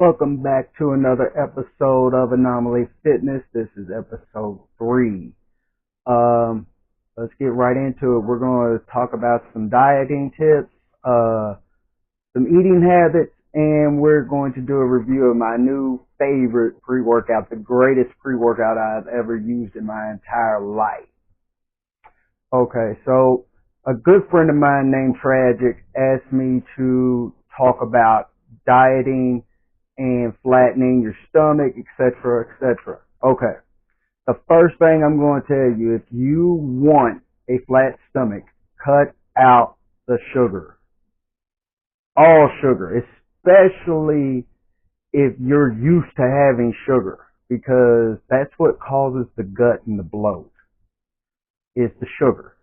Welcome back to another episode of Anomaly Fitness. This is episode 3. Let's get right into it. We're going to talk about some dieting tips, some eating habits, and we're going to do a review of my new favorite pre-workout, the greatest pre-workout I've ever used in my entire life. Okay, so a good friend of mine named Tragic asked me to talk about dieting and flattening your stomach, etc., etc. Okay. The first thing I'm going to tell you, if you want a flat stomach, cut out the sugar. All sugar, especially if you're used to having sugar, because that's what causes the gut and the bloat, is the sugar.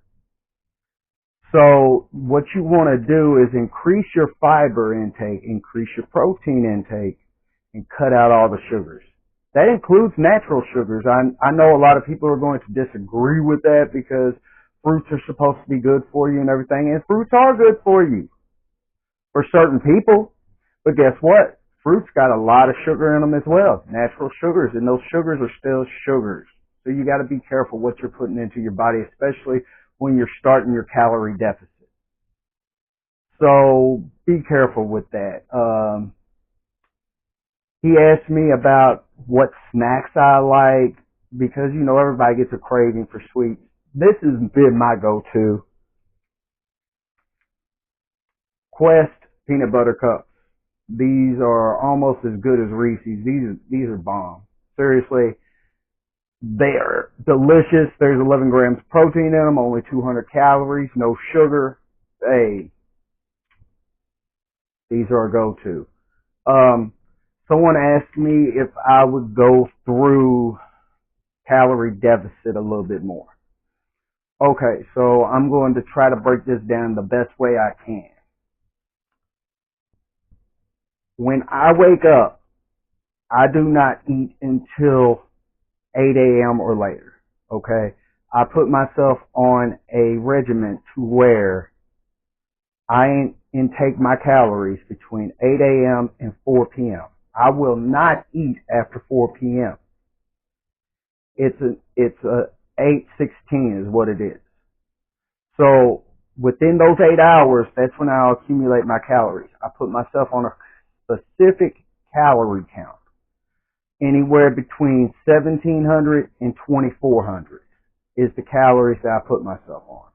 So what you want to do is increase your fiber intake, increase your protein intake, and cut out all the sugars. That includes natural sugars. I know a lot of people are going to disagree with that because fruits are supposed to be good for you and everything, and fruits are good for you for certain people. But guess what? Fruits got a lot of sugar in them as well, natural sugars, and those sugars are still sugars. So you got to be careful what you're putting into your body, especially when you're starting your calorie deficit. So be careful with that. He asked me about what snacks I like because, you know, everybody gets a craving for sweets. This has been my go-to. Quest peanut butter cups. These are almost as good as Reese's. These are bomb. Seriously, they are delicious. There's 11 grams of protein in them, only 200 calories, no sugar. Hey, these are a go-to. Someone asked me if I would go through calorie deficit a little bit more. Okay, so I'm going to try to break this down the best way I can. When I wake up, I do not eat until 8 a.m. or later. Okay, I put myself on a regimen to where I intake my calories between 8 a.m. and 4 p.m. I will not eat after 4 p.m. It's a 8:16 is what it is. So within those 8 hours, that's when I'll accumulate my calories. I put myself on a specific calorie count, anywhere between 1,700 and 2,400 is the calories that I put myself on.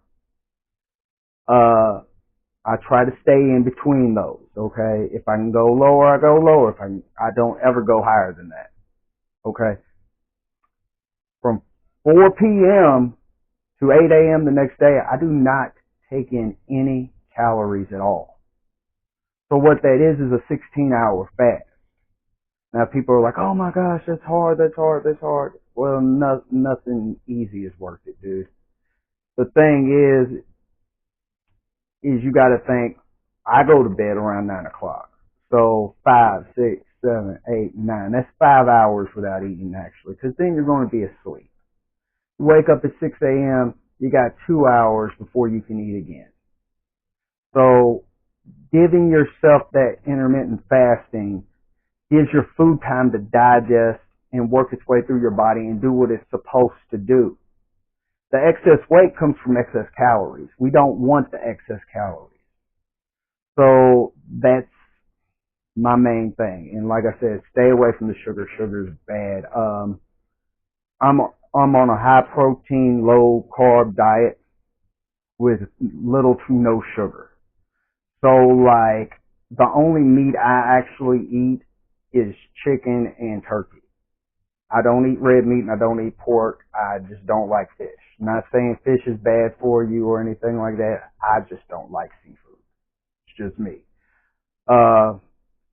I try to stay in between those, okay? If I can go lower, I go lower. I don't ever go higher than that, okay? From 4 p.m. to 8 a.m. the next day, I do not take in any calories at all. So what that is a 16-hour fast. Now people are like, oh my gosh, that's hard. Well, nothing easy is worth it, dude. The thing is you got to think, I go to bed around 9 o'clock. So 5, 6, 7, 8, 9. That's 5 hours without eating, actually, because then you're going to be asleep. You wake up at 6 a.m., you got 2 hours before you can eat again. So giving yourself that intermittent fasting gives your food time to digest and work its way through your body and do what it's supposed to do. The excess weight comes from excess calories. We don't want the excess calories. So that's my main thing. And like I said, stay away from the sugar. Sugar's bad. I'm on a high protein, low carb diet with little to no sugar. So like the only meat I actually eat is chicken and turkey. I don't eat red meat and I don't eat pork. I just don't like fish. I'm not saying fish is bad for you or anything like that. I just don't like seafood. It's just me.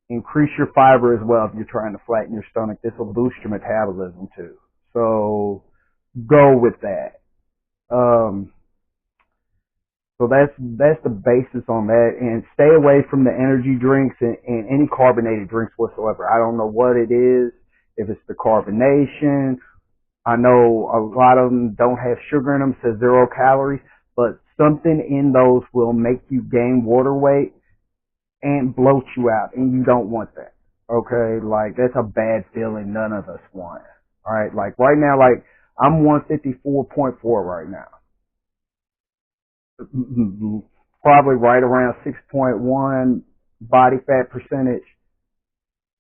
Increase your fiber as well if you're trying to flatten your stomach. This will boost your metabolism too. So go with that. So that's the basis on that. And stay away from the energy drinks and any carbonated drinks whatsoever. I don't know what it is. If it's the carbonation, I know a lot of them don't have sugar in them, says 0 calories, but something in those will make you gain water weight and bloat you out, and you don't want that. Okay, like that's a bad feeling none of us want. All right, like right now, like I'm 154.4 right now. Probably right around 6.1 body fat percentage.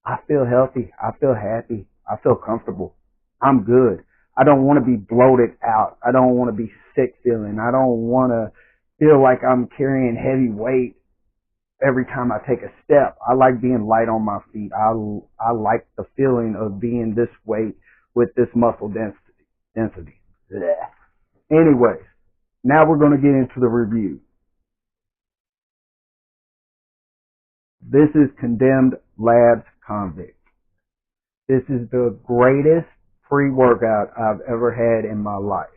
I feel healthy. I feel happy. I feel comfortable. I'm good. I don't want to be bloated out. I don't want to be sick feeling. I don't want to feel like I'm carrying heavy weight every time I take a step. I like being light on my feet. I like the feeling of being this weight with this muscle density. Blech. Anyways, now we're going to get into the review. This is Condemned Labs Convict. This is the greatest pre-workout I've ever had in my life.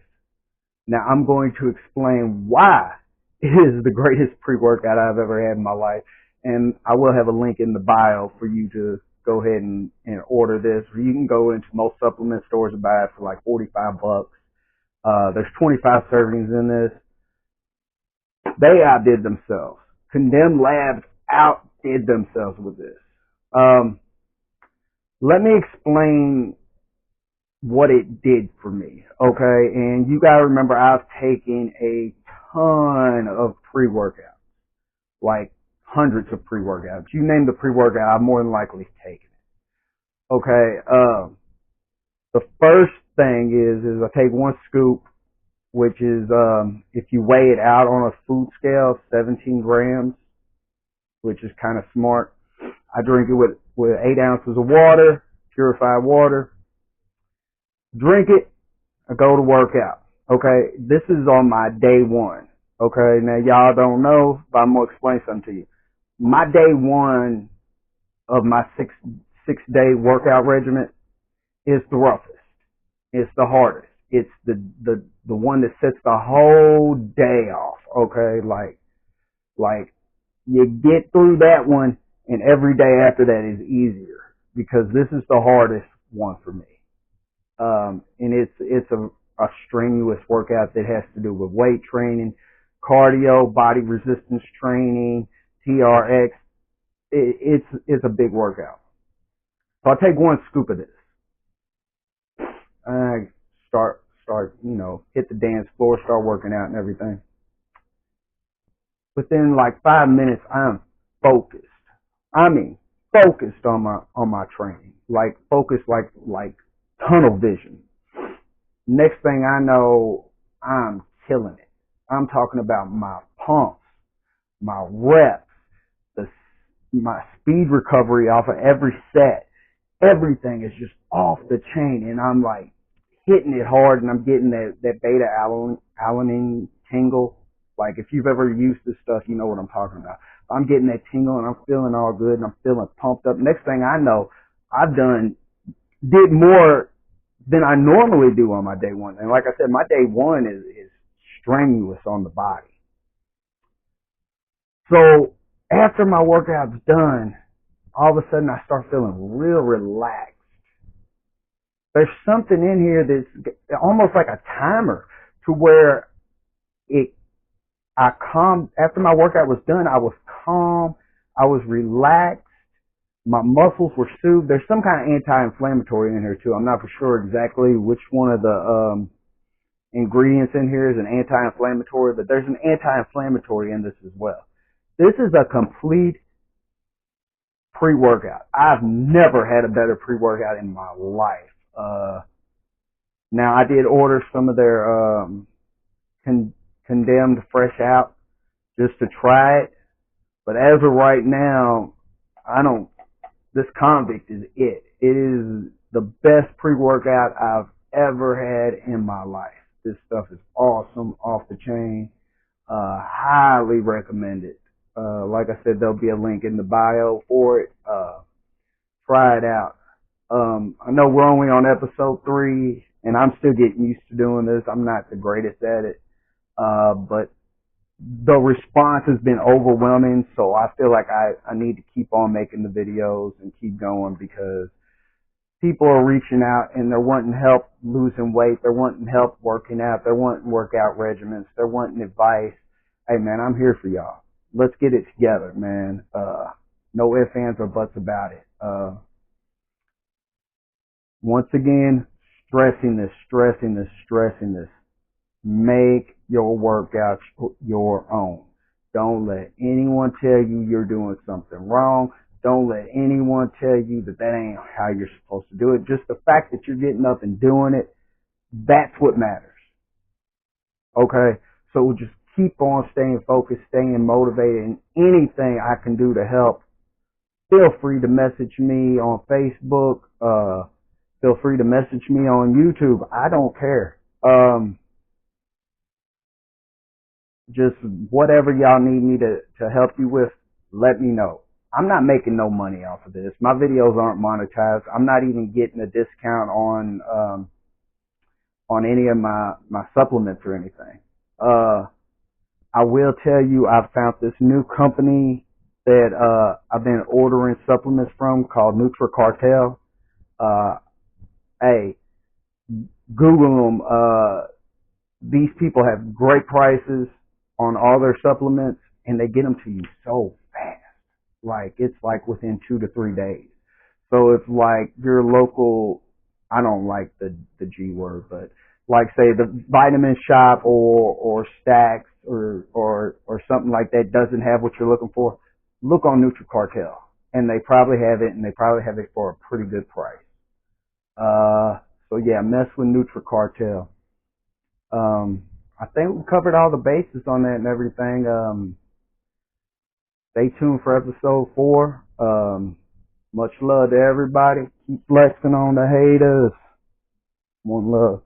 Now I'm going to explain why it is the greatest pre-workout I've ever had in my life. And I will have a link in the bio for you to go ahead and order this. Or you can go into most supplement stores and buy it for like $45. There's 25 servings in this. They outdid themselves. Condemned Labs outdid themselves with this. Let me explain what it did for me, okay? And you gotta remember, I've taken a ton of pre-workouts, like hundreds of pre-workouts. You name the pre-workout, I've more than likely taken it. Okay, the first thing is I take one scoop, which is, if you weigh it out on a food scale, 17 grams, which is kind of smart. I drink it with 8 ounces of water, purified water. Drink it, I go to work out. Okay, this is on my day one. Okay, now y'all don't know, but I'm gonna explain something to you. My day one of my six-day workout regimen is the roughest. It's the hardest. It's the one that sets the whole day off. Okay, like you get through that one, and every day after that is easier because this is the hardest one for me. And it's a strenuous workout that has to do with weight training, cardio, body resistance training, TRX. It's a big workout. So I take one scoop of this. I start, hit the dance floor, start working out and everything. Within like 5 minutes, I'm focused. I mean, focused on my training. Like focused like tunnel vision. Next thing I know, I'm killing it. I'm talking about my pumps, my reps, my speed recovery off of every set. Everything is just off the chain, and I'm like hitting it hard, and I'm getting that beta alanine tingle. Like if you've ever used this stuff, you know what I'm talking about. I'm getting that tingle, and I'm feeling all good, and I'm feeling pumped up. Next thing I know, I've did more than I normally do on my day one. And like I said, my day one is strenuous on the body. So after my workout's done, all of a sudden I start feeling real relaxed. There's something in here that's almost like a timer to where after my workout was done, I was calm, I was relaxed, my muscles were soothed. There's some kind of anti-inflammatory in here too. I'm not for sure exactly which one of the ingredients in here is an anti-inflammatory, but there's an anti-inflammatory in this as well. This is a complete pre-workout. I've never had a better pre-workout in my life. Now I did order some of their Condemned Fresh Out just to try it, but as of right now, this Convict is it. It is the best pre-workout I've ever had in my life. This stuff is awesome, off the chain. Highly recommend it. Like I said, there'll be a link in the bio for it. Try it out. I know we're only on episode 3, and I'm still getting used to doing this. I'm not the greatest at it. But the response has been overwhelming, so I feel like I need to keep on making the videos and keep going because people are reaching out and they're wanting help losing weight, they're wanting help working out, they're wanting workout regimens, they're wanting advice. Hey man, I'm here for y'all. Let's get it together, man. No ifs, ands, or buts about it. Once again, stressing this. Make your workouts your own. Don't let anyone tell you you're doing something wrong. Don't let anyone tell you that ain't how you're supposed to do it. Just the fact that you're getting up and doing it, that's what matters. Okay? So just keep on staying focused, staying motivated, and anything I can do to help, feel free to message me on Facebook. Feel free to message me on YouTube. I don't care. Just whatever y'all need me to help you with, let me know. I'm not making no money off of this. My videos aren't monetized. I'm not even getting a discount on any of my supplements or anything. I will tell you, I've found this new company that I've been ordering supplements from called NutriCartel. Hey, Google them. These people have great prices on all their supplements, and they get them to you so fast. Like, it's like within 2 to 3 days. So it's like your local, I don't like the G word, but like say the vitamin shop or Stacks or something like that doesn't have what you're looking for, look on NutriCartel. And they probably have it, and they probably have it for a pretty good price. So yeah, mess with NutriCartel. I think we covered all the bases on that and everything. Stay tuned for episode 4. Much love to everybody. Keep flexing on the haters. One love.